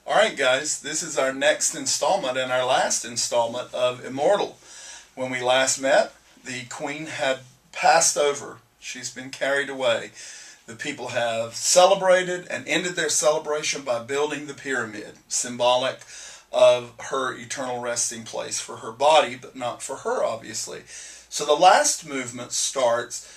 Alright guys, this is our next installment and our last installment of Immortal. When we last met, the Queen had passed over. She's been carried away. The people have celebrated and ended their celebration by building the pyramid, symbolic of her eternal resting place for her body, but not for her, obviously. So the last movement starts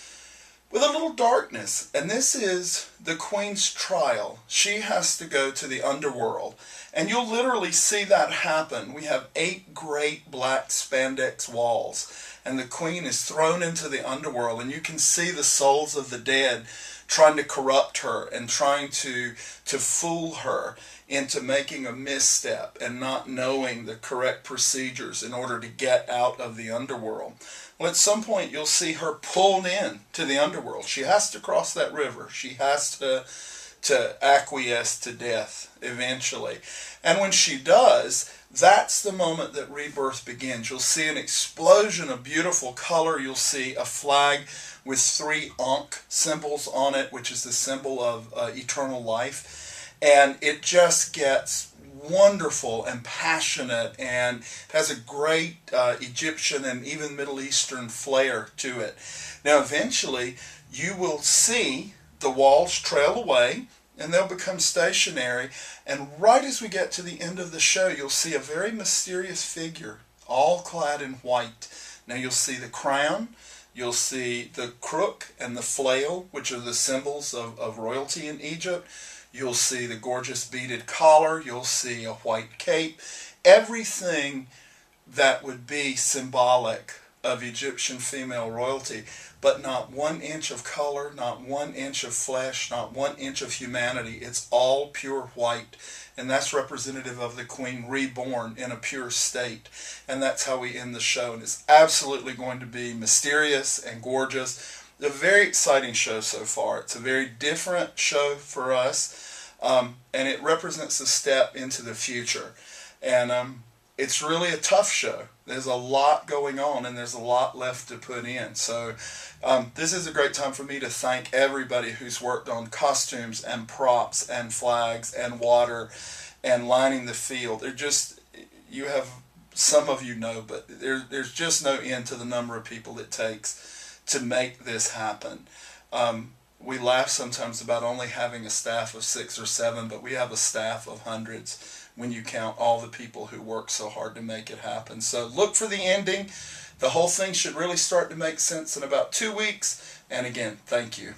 with a little darkness, and this is the Queen's trial. She has to go to the underworld, and you'll literally see that happen. We have 8 great black spandex walls, and the Queen is thrown into the underworld, and you can see the souls of the dead trying to corrupt her and trying to fool her into making a misstep and not knowing the correct procedures in order to get out of the underworld. Well, at some point you'll see her pulled in to the underworld. She has to cross that river. She has to acquiesce to death eventually. And when she does, that's the moment that rebirth begins. You'll see an explosion of beautiful color. You'll see a flag with 3 Ankh symbols on it, which is the symbol of eternal life. And it just gets wonderful and passionate and has a great Egyptian and even Middle Eastern flair to it. Now eventually you will see the walls trail away and they'll become stationary, and right as we get to the end of the show you'll see a very mysterious figure all clad in white. Now you'll see the crown, you'll see the crook and the flail, which are the symbols of royalty in Egypt. You'll see the gorgeous beaded collar. You'll see a white cape. Everything that would be symbolic of Egyptian female royalty, but not 1 inch of color, not 1 inch of flesh, not 1 inch of humanity. It's all pure white, and that's representative of the Queen reborn in a pure state. And that's how we end the show, and it's absolutely going to be mysterious and gorgeous. A very exciting show so far. It's a very different show for us, and it represents a step into the future. And it's really a tough show. There's a lot going on, and there's a lot left to put in. So this is a great time for me to thank everybody who's worked on costumes and props and flags and water and lining the field. They're just, you have, some of you know, but there's just no end to the number of people it takes to make this happen. We laugh sometimes about only having a staff of 6 or 7, but we have a staff of hundreds when you count all the people who work so hard to make it happen. So look for the ending. The whole thing should really start to make sense in about 2 weeks. And again, thank you.